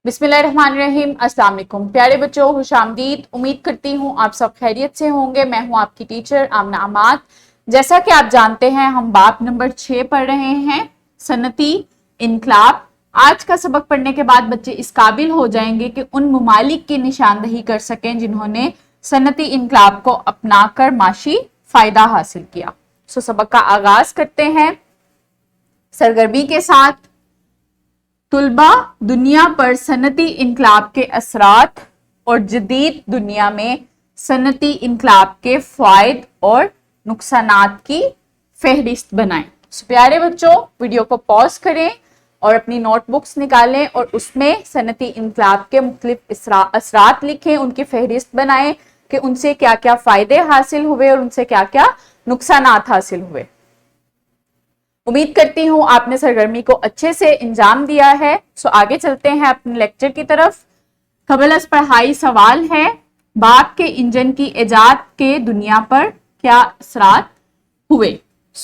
बिस्मिल्लाहिर्रहमानिर्रहीम। अस्सलाम वालेकुम प्यारे बच्चों, खुशामदीद। उम्मीद करती हूँ आप सब खैरियत से होंगे। मैं हूँ आपकी टीचर आमना अमाद। जैसा कि आप जानते हैं हम बाब नंबर 6 पढ़ रहे हैं, सनती इनकलाब। आज का सबक पढ़ने के बाद बच्चे इस काबिल हो जाएंगे कि उन ममालिक की निशानदही कर सकें जिन्होंने सनती इनकलाब को अपनाकर माशी फायदा हासिल किया। सबक का आगाज करते हैं सरगर्मी के साथ। तुलबा दुनिया पर सनती इनकलाब के असरात और जदीद दुनिया में सनती इनकलाब के फायद और नुकसानात की फहरिस्त बनाएं। प्यारे बच्चों, वीडियो को पॉज करें और अपनी नोटबुक्स निकालें और उसमें सनती इनकलाब के मुख्तलिफ असरात लिखें, उनकी फहरिस्त बनाएं कि उनसे क्या क्या फायदे हासिल हुए और उनसे क्या क्या नुकसानात हासिल हुए। उम्मीद करती हूँ आपने सरगर्मी को अच्छे से इंजाम दिया है। आगे चलते हैं अपने लेक्चर की तरफ। कबलस पढ़ाई सवाल है, बाप के इंजन की इजाद के दुनिया पर क्या असरात हुए।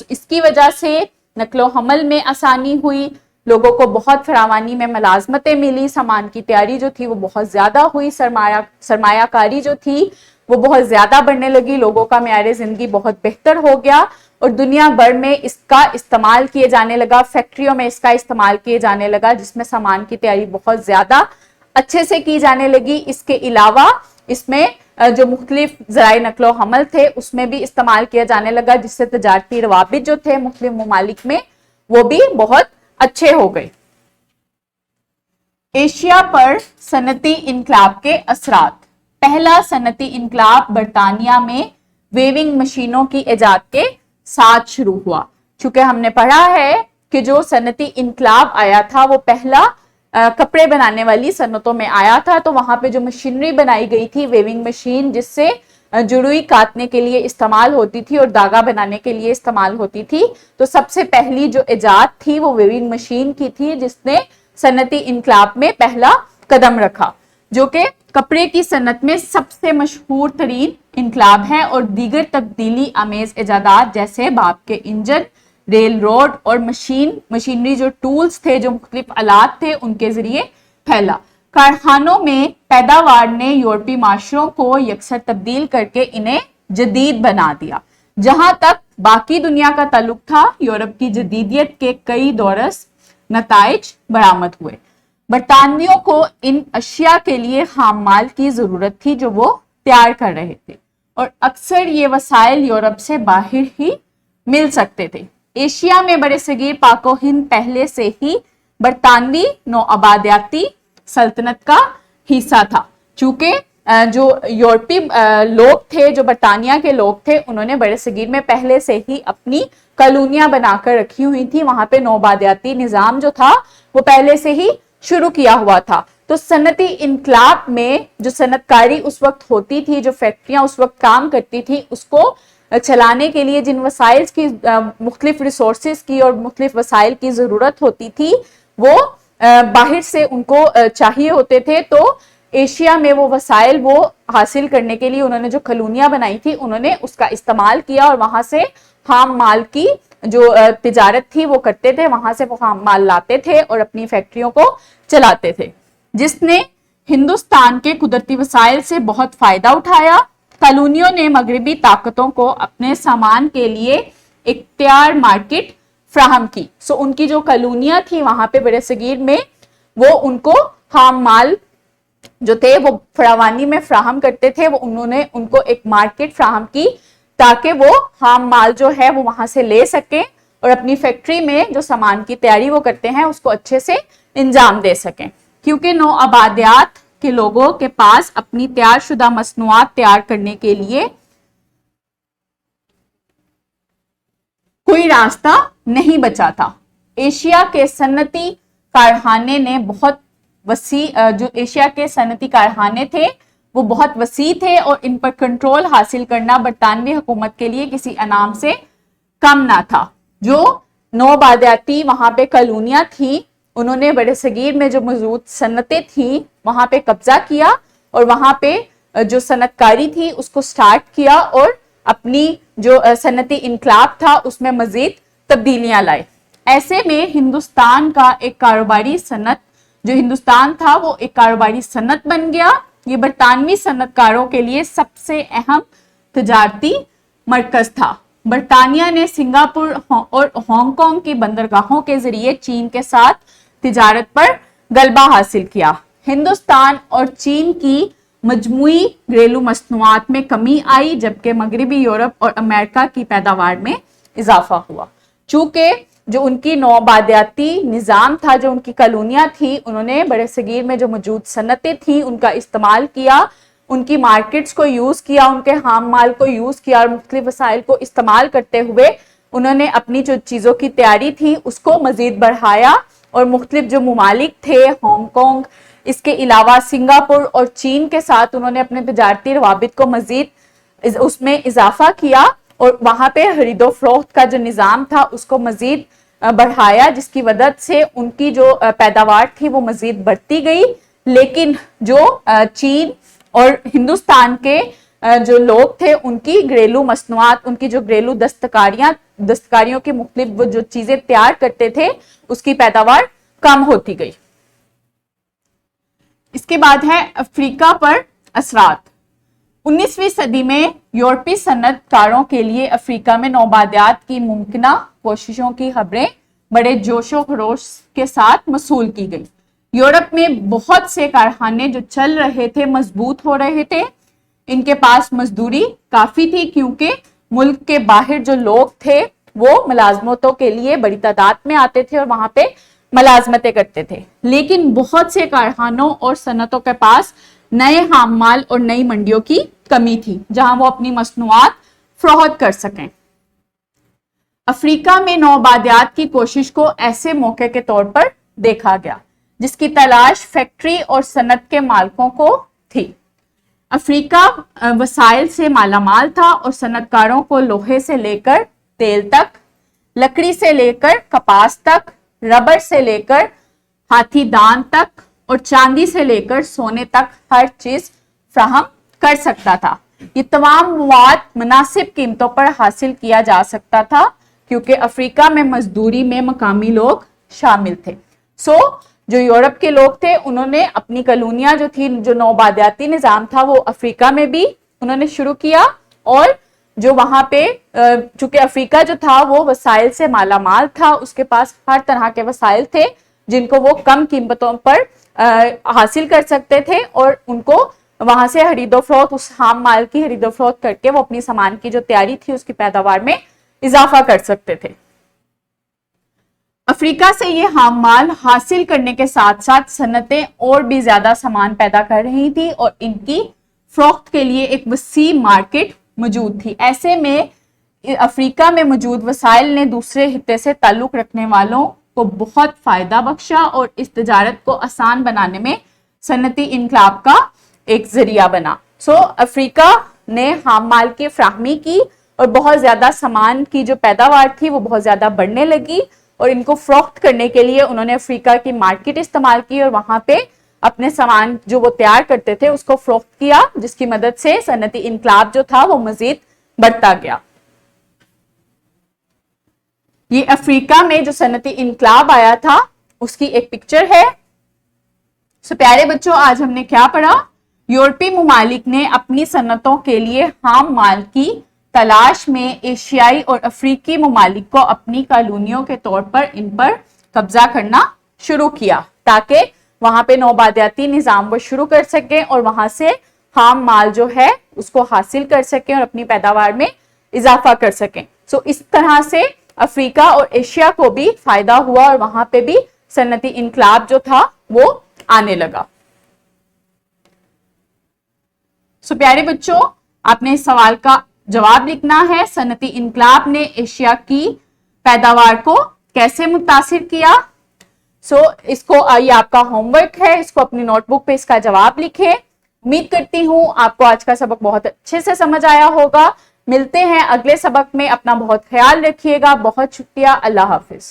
इसकी वजह से नकलो हमल में आसानी हुई, लोगों को बहुत फरावानी में मुलाजमतें मिली, सामान की तैयारी जो थी वो बहुत ज्यादा हुई, सरमायाकारी जो थी वो बहुत ज्यादा बढ़ने लगी, लोगों का मेयार जिंदगी बहुत बेहतर हो गया और दुनिया भर में इसका इस्तेमाल किए जाने लगा, फैक्ट्रियों में इसका इस्तेमाल किए जाने लगा, जिसमें सामान की तैयारी बहुत ज्यादा अच्छे से की जाने लगी। इसके अलावा इसमें जो मुख्तलिफ ज़राए नकलो हमल थे उसमें भी इस्तेमाल किया जाने लगा, जिससे तजारती रवाबित जो थे मुख्तलिफ ममालिक में वो भी बहुत अच्छे हो गए। एशिया पर सनती इनकलाब के असरात। पहला सनती इनकलाब बरतानिया में वेविंग मशीनों की इजाद के साथ शुरू हुआ। चूंकि हमने पढ़ा है कि जो सनती इनकलाब आया था वो पहला कपड़े बनाने वाली सनतों में आया था, तो वहां पे जो मशीनरी बनाई गई थी, वेविंग मशीन, जिससे जुड़ुई काटने के लिए इस्तेमाल होती थी और धागा बनाने के लिए इस्तेमाल होती थी, तो सबसे पहली जो इजाद थी वो वेविंग मशीन की थी, जिसने सनती इनकलाब में पहला कदम रखा, जो कि कपड़े की सनत में सबसे मशहूर तरीन इनकलाब है। और दीगर तब्दीली आमेज इजादात जैसे बाप के इंजन, रेल रोड और मशीनरी जो टूल्स थे, जो मुख्तलिफ आलात थे, उनके जरिए फैला। कारखानों में पैदावार ने यूरोपीय माशरों को यकसर तब्दील करके इन्हें जदीद बना दिया। जहां तक बाकी दुनिया का ताल्लुक था, यूरोप की जदीदियत के कई दोरस नताइज बरामद हुए। बरतानियों को इन अशिया के लिए खाम माल की जरूरत थी जो वो तैयार कर रहे थे, और अक्सर ये वसाइल यूरोप से बाहर ही मिल सकते थे। एशिया में बड़े सगीर पाको हिंद पहले से ही बरतानवी नौआबादियाती सल्तनत का हिस्सा था। चूंकि जो यूरोपीय लोग थे, जो बरतानिया के लोग थे, उन्होंने बड़े सगीर में पहले से ही अपनी कॉलोनियां बनाकर रखी हुई थी। वहां पे नौआबादियाती निजाम जो था वो पहले से ही शुरू किया हुआ था। तो सनती इनकलाब में जो सनतकारी उस वक्त होती थी, जो फैक्ट्रियां उस वक्त काम करती थी, उसको चलाने के लिए जिन वसाइल की मुख्तलिफ रिसोर्सेज की और मुख्तलिफ वसाइल की जरूरत होती थी वो बाहर से उनको चाहिए होते थे। तो एशिया में वो वसाइल वो हासिल करने के लिए उन्होंने जो कॉलोनियां बनाई थी, उन्होंने उसका इस्तेमाल किया और वहां से खाम माल की जो तिजारत थी वो करते थे, वहां से वो खाम माल लाते थे और अपनी फैक्ट्रियों को चलाते थे, जिसने हिंदुस्तान के कुदरती वसाइल से बहुत फायदा उठाया। कॉलोनियों ने मगरबी ताकतों को अपने सामान के लिए एक तैयार मार्केट फ्राहम की। उनकी जो कॉलोनियां थी वहां पे बड़े सगीर में, वो उनको खाम माल जो थे वो फरावानी में फ्राहम करते थे, वो उन्होंने उनको एक मार्केट फ्राहम की ताकि वो खाम माल जो है वो वहां से ले सकें और अपनी फैक्ट्री में जो सामान की तैयारी वो करते हैं उसको अच्छे से इंजाम दे सकें। क्योंकि नौआबादियात के लोगों के पास अपनी तैयार शुदा मसनूआत तैयार करने के लिए कोई रास्ता नहीं बचा था। एशिया के सनती कारखाने ने बहुत वसी जो एशिया के सनती कारखाने थे वो बहुत वसी थे और इन पर कंट्रोल हासिल करना बरतानवी हुकूमत के लिए किसी अनाम से कम ना था। जो नौआबादियाती वहां पे कॉलोनियां थी, उन्होंने बड़े सगीर में जो मौजूद सनतें थी वहां पे कब्जा किया और वहां पे जो सनतकारी थी उसको स्टार्ट किया और अपनी जो सनती इनकलाब था उसमें मजीद तब्दीलियां लाए। ऐसे में हिंदुस्तान का एक कारोबारी सनत जो हिंदुस्तान था वो एक कारोबारी सनत बन गया। ये बरतानवी सनतकारों के लिए सबसे अहम तजारती मरकज था। बरतानिया ने सिंगापुर और हांगकांग की बंदरगाहों के जरिए चीन के साथ तिजारत पर गलबा हासिल किया। हिंदुस्तान और चीन की मजमूई घरेलू मसनूआत में कमी आई, जबकि मगरबी यूरोप और अमेरिका की पैदावार में इजाफा हुआ। चूंकि जो उनकी नौबादियाती निज़ाम था, जो उनकी कॉलोनियां थी, उन्होंने बड़े सगीर में जो मौजूद सनतें थी उनका इस्तेमाल किया, उनकी मार्केट्स को यूज किया, उनके हाम माल को यूज किया और मुख्तलिफ वसाइल को इस्तेमाल करते हुए उन्होंने अपनी जो चीजों की तैयारी थी उसको मजीद बढ़ाया और मुख्तलिफ जो मुमालिक थे, हांगकांग, इसके अलावा सिंगापुर और चीन के साथ उन्होंने अपने तजारती रवाबित को मजीद उसमें इजाफा किया और वहां पे खरीदो फरोख्त का जो निज़ाम था उसको मजीद बढ़ाया, जिसकी वजह से उनकी जो पैदावार थी वो मजीद बढ़ती गई। लेकिन जो चीन और हिंदुस्तान के जो लोग थे उनकी घरेलू मसनूआत, उनकी जो घरेलू दस्तकारियों की मुख्तलिफ वो जो चीजें तैयार करते थे उसकी पैदावार कम होती गई। इसके बाद है अफ्रीका पर असरात। 19वीं सदी में यूरोपीय सनतकारों के लिए अफ्रीका में नौबादियात की मुमकिना कोशिशों की खबरें बड़े जोशो खरोश के साथ मसूल की गई। यूरोप में बहुत से कारखाने जो चल रहे थे मजबूत हो रहे थे, इनके पास मजदूरी काफी थी क्योंकि मुल्क के बाहर जो लोग थे वो मुलाजमतों के लिए बड़ी तादाद में आते थे और वहां पे मुलाजमतें करते थे। लेकिन बहुत से कारखानों और सनतों के पास नए हाम माल और नई मंडियों की कमी थी जहां वो अपनी मसनूआत फरोख्त कर सकें। अफ्रीका में नौबादियात की कोशिश को ऐसे मौके के तौर पर देखा गया जिसकी तलाश फैक्ट्री और सनत के मालिकों को थी। अफ्रीका वसाइल से मालामाल था और सनतकारों को लोहे से लेकर तेल तक, लकड़ी से लेकर कपास तक, रबर से लेकर हाथी दांत तक और चांदी से लेकर सोने तक हर चीज फराहम कर सकता था। ये तमाम मवाद मुनासिब कीमतों पर हासिल किया जा सकता था क्योंकि अफ्रीका में मजदूरी में मकामी लोग शामिल थे। जो यूरोप के लोग थे उन्होंने अपनी कॉलोनियां जो थी, जो नौबादियाती निजाम था वो अफ्रीका में भी उन्होंने शुरू किया और जो वहां पे चूंकि अफ्रीका जो था वो वसाइल से मालामाल था, उसके पास हर तरह के वसाइल थे जिनको वो कम कीमतों पर हासिल कर सकते थे और उनको वहां से खरीदो फरोख्त, उस हाम माल की खरीदो फरोख्त करके वो अपनी सामान की जो तैयारी थी उसकी पैदावार में इजाफा कर सकते थे। अफ्रीका से ये हाम माल हासिल करने के साथ साथ सनतें और भी ज्यादा सामान पैदा कर रही थी और इनकी फरोख्त के लिए एक वसी मार्केट मौजूद थी। ऐसे में अफ्रीका में मौजूद वसाइल ने दूसरे हिस्से से ताल्लुक रखने वालों को बहुत फायदा बख्शा और इस तजारत को आसान बनाने में सनती इनकलाब का एक जरिया बना। अफ्रीका ने हाम माल की फ्राहमी की और बहुत ज्यादा सामान की जो पैदावार थी वो बहुत ज्यादा बढ़ने लगी और इनको फरोख्त करने के लिए उन्होंने अफ्रीका की मार्केट इस्तेमाल की और वहां पे अपने सामान जो वो तैयार करते थे उसको फरोख्त किया, जिसकी मदद से सनती इनकलाब जो था वो मजीद बढ़ता गया। ये अफ्रीका में जो सनती इनकलाब आया था उसकी एक पिक्चर है। प्यारे बच्चों, आज हमने क्या पढ़ा? यूरोपीय मुमालिक ने अपनी सनतों के लिए हाम माल की तलाश में एशियाई और अफ्रीकी मुमालिक को अपनी कॉलोनियों के तौर पर इन पर कब्जा करना शुरू किया ताकि वहां पे नौबादियाती निजाम वो शुरू कर सके और वहां से हाम माल जो है उसको हासिल कर सके और अपनी पैदावार में इजाफा कर सकें। इस तरह से अफ्रीका और एशिया को भी फायदा हुआ और वहां पे भी सनती इनकलाब जो था वो आने लगा। प्यारे बच्चों, आपने इस सवाल का जवाब लिखना है। सनती इनकलाब ने एशिया की पैदावार को कैसे मुतासिर किया? इसको ये आपका होमवर्क है, इसको अपनी नोटबुक पे इसका जवाब लिखें। उम्मीद करती हूं आपको आज का सबक बहुत अच्छे से समझ आया होगा। मिलते हैं अगले सबक में, अपना बहुत ख्याल रखिएगा। बहुत शुक्रिया, अल्लाह हाफिज।